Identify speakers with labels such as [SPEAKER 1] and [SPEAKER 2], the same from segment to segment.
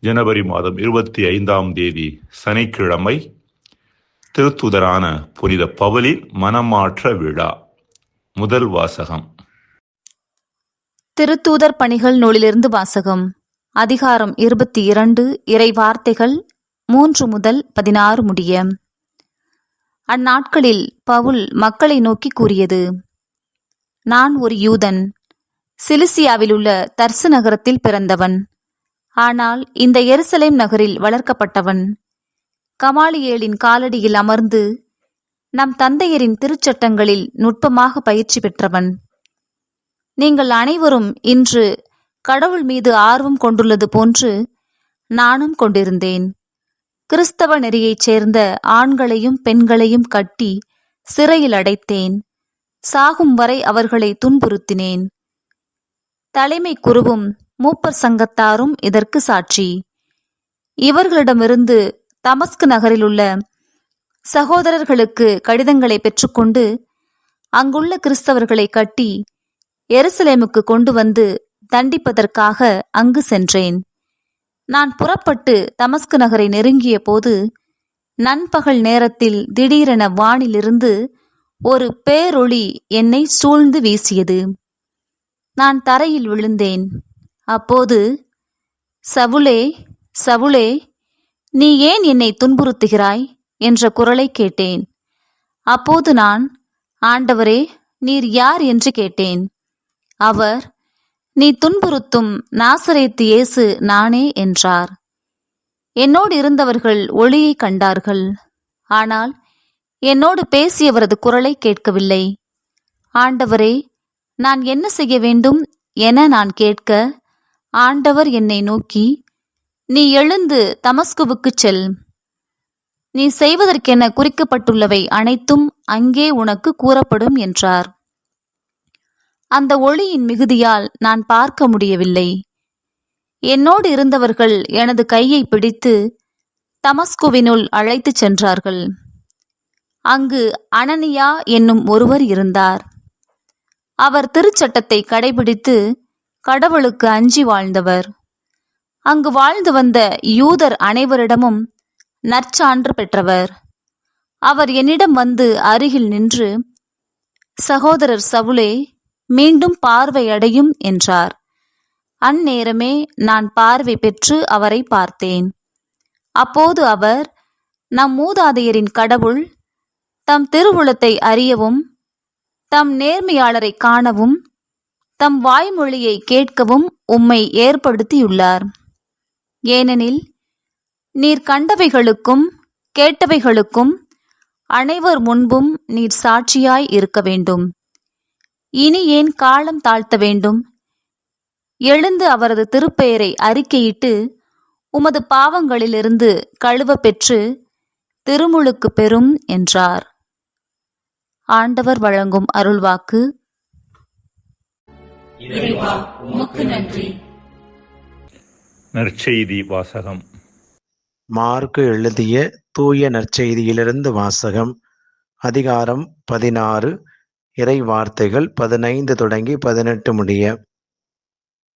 [SPEAKER 1] ஜனவரி மாதம் 25 சனிக்கிழமை, திருத்துதரான புனித பவுலின் மனமாற்ற விழா. முதல் வாசகம்.
[SPEAKER 2] திருத்தூதர் பணிகள் நூலிலிருந்து வாசகம். அதிகாரம் 22, இறை வார்த்தைகள் 3 முதல் 16 முடிய. அந்நாட்களில் பவுல் மக்களை நோக்கி கூறியது: நான் ஒரு யூதன், சிலிசியாவில் உள்ள தர்சு நகரத்தில் பிறந்தவன். ஆனால் இந்த எருசலேம் நகரில் வளர்க்கப்பட்டவன். கமாலியேலின் காலடியில் அமர்ந்து நம் தந்தையரின் திருச்சட்டங்களில் நுட்பமாக பயிற்சி பெற்றவன். நீங்கள் அனைவரும் இன்று கடவுள் மீது ஆர்வம் கொண்டுள்ளது போன்று நானும் கொண்டிருந்தேன். கிறிஸ்தவ நெறியைச் சேர்ந்த ஆண்களையும் பெண்களையும் கட்டி சிறையில் அடைத்தேன். சாகும் வரை அவர்களை துன்புறுத்தினேன். தலைமை குருவும் மூப்பர் சங்கத்தாரும் இதற்கு சாட்சி. இவர்களிடமிருந்து தமஸ்கு நகரில் உள்ள சகோதரர்களுக்கு கடிதங்களை பெற்றுக்கொண்டு அங்குள்ள கிறிஸ்தவர்களை கட்டி எருசலேமுக்கு கொண்டு வந்து தண்டிப்பதற்காக அங்கு சென்றேன். நான் புறப்பட்டு தமஸ்கு நகரை நெருங்கிய போது நண்பகல் நேரத்தில் திடீரென வானிலிருந்து ஒரு பேரொளி என்னை சூழ்ந்து வீசியது. நான் தரையில் விழுந்தேன். அப்போது, சவுலே, சவுலே, நீ ஏன் என்னை துன்புறுத்துகிறாய் என்ற குரலை கேட்டேன். அப்போது நான், ஆண்டவரே, நீர் யார் என்று கேட்டேன். அவர், நீ துன்புறுத்தும் நாசரேத்து இயேசு நானே என்றார். என்னோடு இருந்தவர்கள் ஒளியை கண்டார்கள். ஆனால் என்னோடு பேசியவரது குரலை கேட்கவில்லை. ஆண்டவரே, நான் என்ன செய்ய வேண்டும் என நான் கேட்க, ஆண்டவர் என்னை நோக்கி, நீ எழுந்து தமஸ்குவுக்குச் செல். நீ செய்வதற்கென குறிக்கப்பட்டுள்ளவை அனைத்தும் அங்கே உனக்கு கூறப்படும் என்றார். அந்த ஒளியின் மிகுதியால் நான் பார்க்க முடியவில்லை. என்னோடு இருந்தவர்கள் எனது கையை பிடித்து தமஸ்குவினுள் அழைத்துச் சென்றார்கள். அங்கு அனனியா என்னும் ஒருவர் இருந்தார். அவர் திருச்சட்டத்தை கடைபிடித்து கடவுளுக்கு அஞ்சி வாழ்ந்தவர். அங்கு வாழ்ந்து வந்த யூதர் அனைவரிடமும் நற்சான்று பெற்றவர். அவர் என்னிடம் வந்து அருகில் நின்று, சகோதரர் சவுலே, மீண்டும் பார்வையடையும் என்றார். அந்நேரமே நான் பார்வை பெற்று அவரை பார்த்தேன். அப்போது அவர், நம் மூதாதையரின் கடவுள் தம் திருவுளத்தை அறியவும், தம் நேர்மையாளரை காணவும், தம் வாய்மொழியை கேட்கவும் உம்மை ஏற்படுத்தியுள்ளார். ஏனெனில் நீர் கண்டவைகளுக்கும் கேட்டவைகளுக்கும் அனைவர் முன்பும் நீர் சாட்சியாய் இருக்க வேண்டும். இனி ஏன் காலம் தாழ்த்த வேண்டும்? எழுந்து அவரது திருப்பெயரை அறிக்கையிட்டு உமது பாவங்களிலிருந்து கழுவ பெற்று திருமுழுக்கு பெறும் என்றார். ஆண்டவர் வழங்கும் அருள்வாக்கு.
[SPEAKER 1] நற்செய்தி வாசகம்.
[SPEAKER 3] மார்க்கு எழுதிய தூய நற்செய்தியிலிருந்து வாசகம். அதிகாரம் 16, இறை வார்த்தைகள் 15 தொடங்கி 18 முடிய.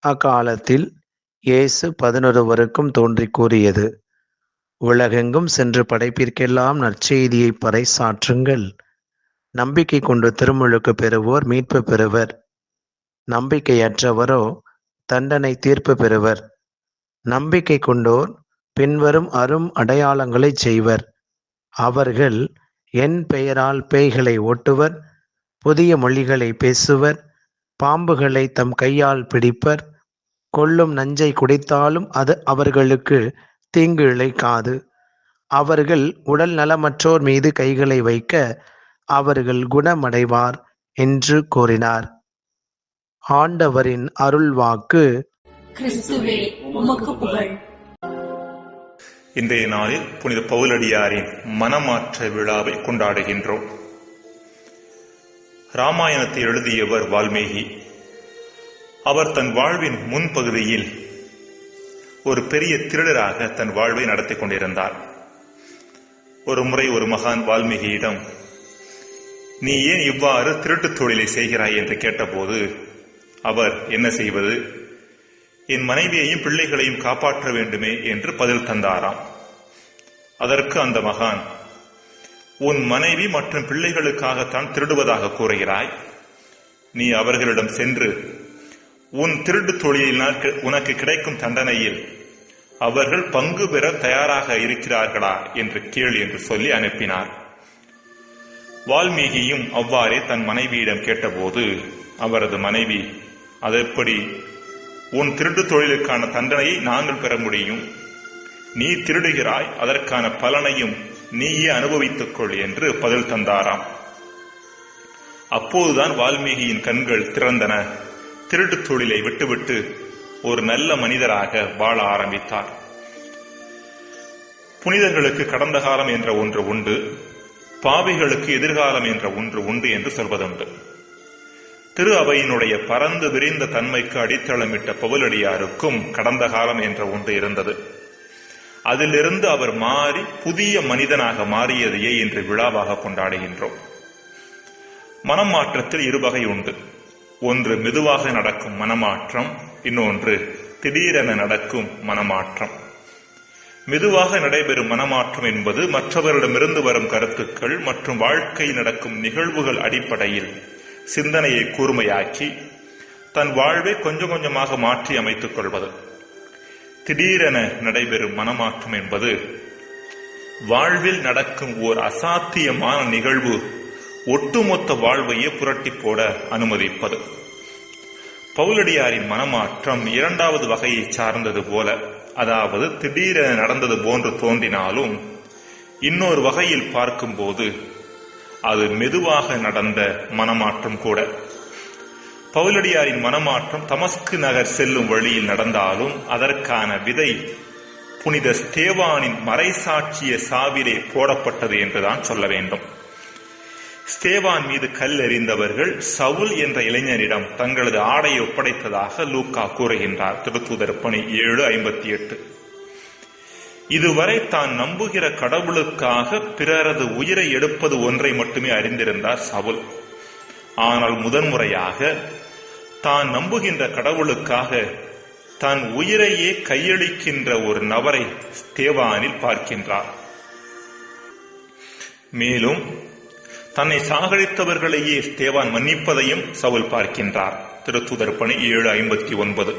[SPEAKER 3] அக்காலத்தில் இயேசு 11 தோன்றி கூறியது: உலகெங்கும் சென்று படைப்பிற்கெல்லாம் நற்செய்தியை பறைசாற்றுங்கள். நம்பிக்கை கொண்டு திருமுழுக்கு பெறுவோர் மீட்பு பெறுவர். நம்பிக்கையற்றவரோ தண்டனை தீர்ப்பு பெறுவர். நம்பிக்கை கொண்டோர் பின்வரும் அரும் அடையாளங்களை செய்வர். அவர்கள் என் பெயரால் பேய்களை ஓட்டுவர், புதிய மொழிகளை பேசுவர், பாம்புகளை தம் கையால் பிடிப்பர், கொல்லும் நஞ்சை குடித்தாலும் அது அவர்களுக்கு தீங்கு இழைக்காது. அவர்கள் உடல் நலமற்றோர் மீது கைகளை வைக்க அவர்கள் குணமடைவார் என்று கூறினார். ஆண்டவரின் அருள்வாக்கு.
[SPEAKER 4] கிறிஸ்துவே, உமக்கு புகழ்.
[SPEAKER 1] இன்றைய நாளில் புனித பவுலடியாரின் மனமாற்ற விழாவை கொண்டாடுகின்றோம். ராமாயணத்தை எழுதியவர் வால்மீகி. அவர் தன் வாழ்வின் முன்பகுதியில் ஒரு பெரிய திருடராக தன் வாழ்வை நடத்தி கொண்டிருந்தார். ஒரு முறை ஒரு மகான் வால்மீகியிடம், நீ ஏன் இவ்வாறு திருட்டுத் தொழிலை செய்கிறாய் என்று கேட்டபோது அவர் என்ன செய்வது, என் மனைவியையும் பிள்ளைகளையும் காப்பாற்ற வேண்டுமே என்று பதில் தந்தாராம். அதற்கு அந்த மகான், உன் மனைவி மற்றும் பிள்ளைகளுக்காகத்தான் திருடுவதாக கூறுகிறாய். நீ அவர்களிடம் சென்று உன் திருட்டு தொழிலினால் உனக்கு கிடைக்கும் தண்டனையில் அவர்கள் பங்கு பெற தயாராக இருக்கிறார்களா என்று கேள் என்று சொல்லி அனுப்பினார். வால்மீகியும் அவ்வாறே தன் மனைவியிடம் கேட்டபோது அவரது மனைவி, அதெப்படி? உன் திருட்டு தொழிலுக்கான தண்டனையை நாங்கள் பெற முடியும். நீ திருடுகிறாய், அதற்கான பலனையும் நீயே அனுபவித்துக் கொள் என்று பதில் தந்தாராம். அப்போதுதான் வால்மீகியின் கண்கள் திறந்தன. திருட்டு தொழிலை விட்டுவிட்டு ஒரு நல்ல மனிதராக வாழ ஆரம்பித்தார். புனிதர்களுக்கு கடந்த காலம் என்ற ஒன்று உண்டு, பாவிகளுக்கு எதிர்காலம் என்ற ஒன்று உண்டு என்று சொல்வதுண்டு. திரு அவையினுடைய பரந்து விரிந்த தன்மைக்கு அடித்தளமிட்ட பவுலடியாருக்கும் கடந்த காலம் என்ற ஒன்று இருந்தது. அதிலிருந்து அவர் மாறி புதிய மனிதனாக மாறியதையே இன்று விழாவாக கொண்டாடுகின்றோம். மனமாற்றத்தில் இருவகை உண்டு. ஒன்று மெதுவாக நடக்கும் மனமாற்றம், இன்னொன்று திடீரென நடக்கும் மனமாற்றம். மெதுவாக நடைபெறும் மனமாற்றம் என்பது மற்றவரிடமிருந்து வரும் கருத்துக்கள் மற்றும் வாழ்க்கையில் நடக்கும் நிகழ்வுகள் அடிப்படையில் சிந்தனையை கூர்மையாக்கி தன் வாழ்வை கொஞ்சம் கொஞ்சமாக மாற்றி அமைத்துக் கொள்வது. திடீரென நடைபெறும் மனமாற்றம் என்பது வாழ்வில் நடக்கும் ஓர் அசாத்தியமான நிகழ்வு ஒட்டுமொத்த வாழ்வையே புரட்டி போட அனுமதிப்பது. பவுலடியாரின் மனமாற்றம் இரண்டாவது வகையை சார்ந்தது போல, அதாவது திடீரென நடந்தது போன்று தோன்றினாலும் இன்னொரு வகையில் பார்க்கும்போது அது மெதுவாக நடந்த மனமாற்றம் கூட. பவுலடியாரின் மனமாற்றம் தமஸ்கு நகர் செல்லும் வழியில் நடந்தாலும் அதற்கான விதை புனித ஸ்தேவானின் மறைசாட்சிய சாவிலே போடப்பட்டது என்றுதான் சொல்ல வேண்டும். ஸ்தேவான் மீது கல் எறிந்தவர்கள் சவுல் என்ற இளைஞரிடம் தங்களது ஆடையை ஒப்படைத்ததாக லூக்கா கூறுகின்றார். திருத்தூதர் பணி 7:58. இதுவரை தான் நம்புகிற கடவுளுக்காக பிறரது உயிரை எடுப்பது ஒன்றை மட்டுமே அறிந்திருந்தார் சவுல். ஆனால் முதன்முறையாக தான் நம்புகின்ற கடவுளுக்காக தன் உயிரையே கையளிக்கின்ற ஒரு நபரை ஸ்தேவானில் பார்க்கின்றார். மேலும் தன்னை சாகடித்தவர்களையே ஸ்தேவான் மன்னிப்பதையும் சவுல் பார்க்கின்றார். திருத்தூதர் பணி 7:59.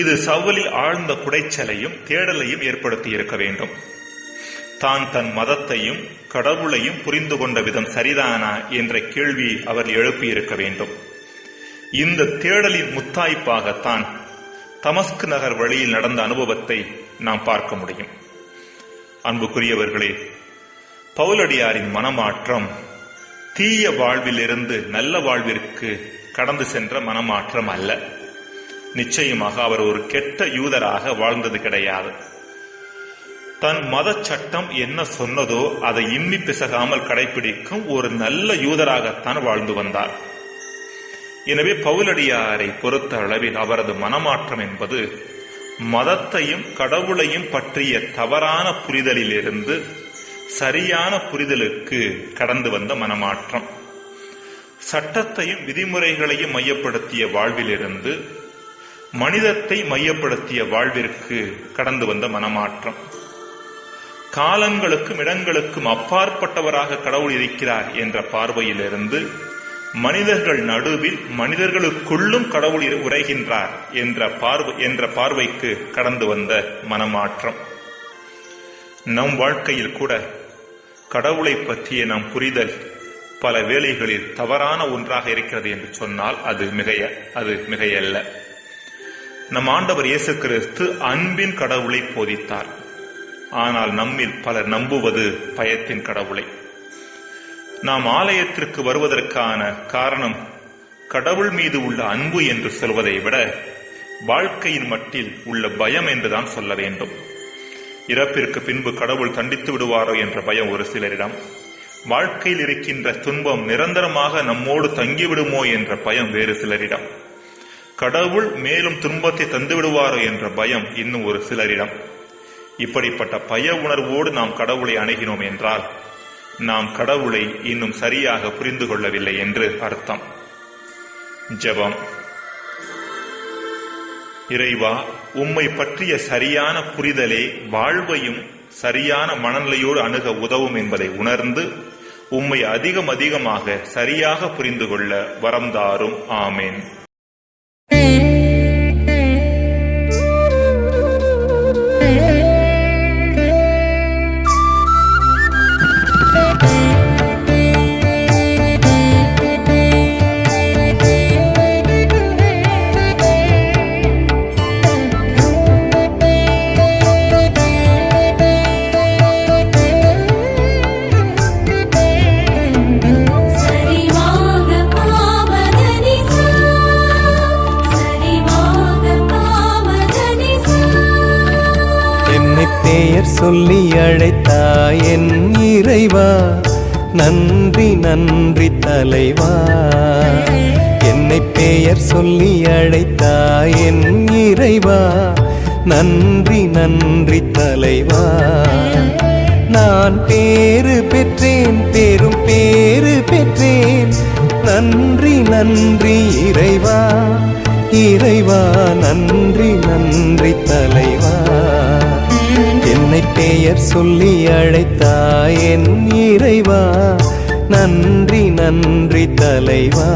[SPEAKER 1] இது சவுலில் ஆழ்ந்த குடைச்சலையும் தேடலையும் ஏற்படுத்தி இருக்க வேண்டும். தான் தன் மதத்தையும் கடவுளையும் புரிந்து கொண்ட விதம் சரிதானா என்ற கேள்வி அவர் எழுப்பியிருக்க வேண்டும். இந்த தேடலின் முத்தாய்ப்பாகத்தான் தமஸ்கு நகர் வழியில் நடந்த அனுபவத்தை நாம் பார்க்க முடியும். அன்புக்குரியவர்களே, பவுலடியாரின் மனமாற்றம் தீய வாழ்விலிருந்து நல்ல வாழ்விற்கு கடந்து சென்ற மனமாற்றம் அல்ல. நிச்சயமாக அவர் ஒரு கெட்ட யூதராக வாழ்ந்தது கிடையாது. தன் மத சட்டம் என்ன சொன்னதோ அதை இம்மி பிசகாமல் கடைபிடிக்கும் ஒரு நல்ல யூதராகத்தான் வாழ்ந்து வந்தார். எனவே பவுலடியாரை பொறுத்த அளவில் அவரது மனமாற்றம் என்பது மதத்தையும் கடவுளையும் பற்றிய தவறான புரிதலிலிருந்து சரியான புரிதலுக்கு கடந்து வந்த மனமாற்றம். சட்டத்தையும் விதிமுறைகளையும் மையப்படுத்திய வாழ்விலிருந்து மனிதத்தை மையப்படுத்திய வாழ்விற்கு கடந்து வந்த மனமாற்றம். காலங்களுக்கும் இடங்களுக்கும் அப்பாற்பட்டவராக கடவுள் இருக்கிறார் என்ற பார்வையிலிருந்து மனிதர்கள் நடுவில் மனிதர்களுக்குள்ளும் கடவுள் உரைகின்றார் என்ற பார்வைக்கு கடந்து வந்த மனமாற்றம். நம் வாழ்க்கையில் கூட கடவுளை பற்றிய நம் புரிதல் பல வேளைகளில் தவறான ஒன்றாக இருக்கிறது என்று சொன்னால் அது மிகையல்ல. நம் ஆண்டவர் இயேசு கிறிஸ்து அன்பின் கடவுளை போதித்தார். ஆனால் நம்மில் பலர் நம்புவது பயத்தின் கடவுளை. நாம் ஆலயத்திற்கு வருவதற்கான காரணம் கடவுள் மீது உள்ள அன்பு என்று சொல்வதை விட வாழ்க்கையின் மட்டில் உள்ள பயம் என்றுதான் சொல்ல வேண்டும். இறப்பிற்கு பின்பு கடவுள் தண்டித்து விடுவாரோ என்ற பயம் ஒரு சிலரிடம், வாழ்க்கையில் இருக்கின்ற துன்பம் நிரந்தரமாக நம்மோடு தங்கிவிடுமோ என்ற பயம் வேறு சிலரிடம், கடவுள் மேலும் துன்பத்தை தந்து விடுவாரோ என்ற பயம் இன்னும் ஒரு சிலரிடம். இப்படிப்பட்ட பய உணர்வோடு நாம் கடவுளை அணுகினோம் என்றால் நாம் கடவுளை இன்னும் சரியாக புரிந்து கொள்ளவில்லை என்று அர்த்தம். ஜெபம். இறைவா, உம்மை பற்றிய சரியான புரிதலே வாழ்வையும் சரியான மனநிலையோடு அணுக உதவும் என்பதை உணர்ந்து உம்மை அதிகமாக சரியாக புரிந்து கொள்ள வரம் தாரும். ஆமேன்.
[SPEAKER 5] பெயர் சொல்லி அழைத்தாய் என் இறைவா, நன்றி நன்றி தலைவா. என்னை பெயர் சொல்லி அழைத்தாய் என் இறைவா, நன்றி நன்றி தலைவா. நான் பேறு பெற்றேன், பெரும் பேறு பெற்றேன், நன்றி நன்றி இறைவா. இறைவா நன்றி நன்றி தலைவா. என்னை பெயர் சொல்லி அழைத்தாய் என் இறைவா, நன்றி நன்றி தலைவா.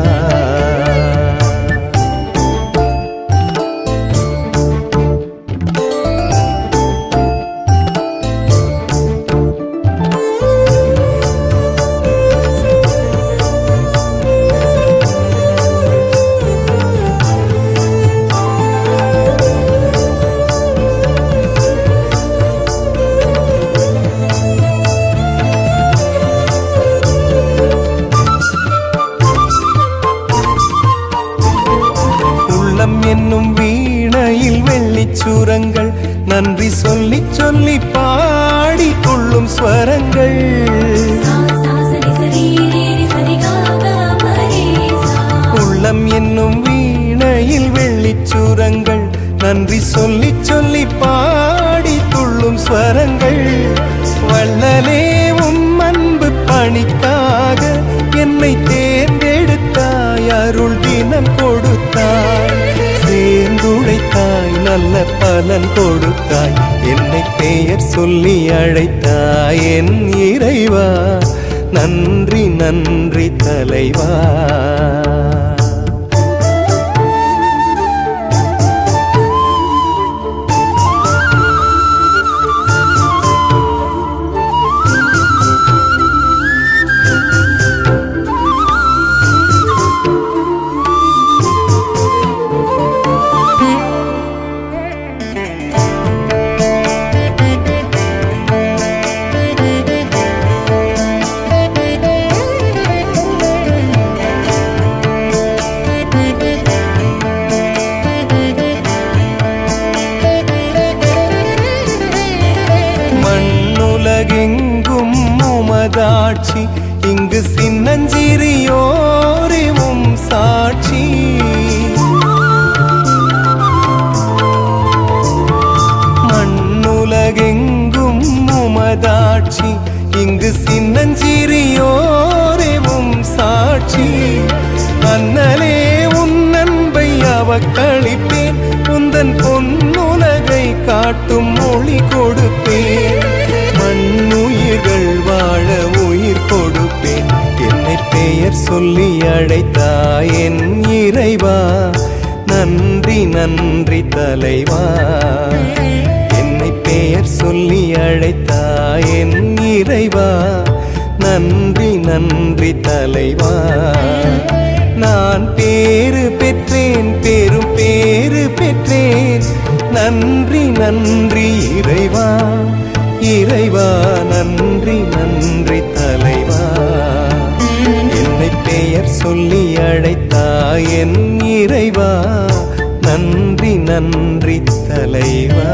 [SPEAKER 5] என்னும் வீணையில் வெள்ளிச்சுரங்கள், நன்றி சொல்லி சொல்லி பாடி கொள்ளும் ஸ்வரங்கள். உள்ளம் என்னும் வீணையில் வெள்ளிச்சுரங்கள், நன்றி சொல்லி சொல்லி பாடி கொள்ளும் ஸ்வரங்கள். வள்ளலே உம் அன்பு பணிக்காக என்னை தேர்ந்தெடுத்தாய், அருள் தினம் கொடுத்தாய், சேர்ந்துழைத்தாய், நல்ல பலன் கொடுத்தாய். என்னை பெயர் சொல்லி அழைத்தாய் என் இறைவா, நன்றி நன்றி தலைவா. உலகெங்கும் உமதாட்சி, இங்கு சின்னஞ்சிறியோரிவும் சாட்சி. மண்ணுலகெங்கும் உமதாட்சி, இங்கு சின்னஞ்சிறியோரிவும் சாட்சி. அண்ணலே உன் அன்பை அவக்களிப்பேன், உந்தன் பொன்னுலகை காட்டும் மொழி கொடுப்பேன். மண்ணுயிர்கள் வாழ உயிர் கொடுப்பேன். என்னை பெயர் சொல்லி அழைத்தாய் என் இறைவா, நன்றி நன்றி தலைவா. என்னை பெயர் சொல்லி அழைத்தாய் என் இறைவா, நன்றி நன்றி தலைவா. நான் பேறு பெற்றேன், பெரும் பேறு பெற்றேன், நன்றி நன்றி இறைவா. இறைவா நன்றி நன்றி தலைவா. என்னை பெயர் சொல்லி அழைத்தாய் என் இறைவா, நன்றி நன்றி தலைவா.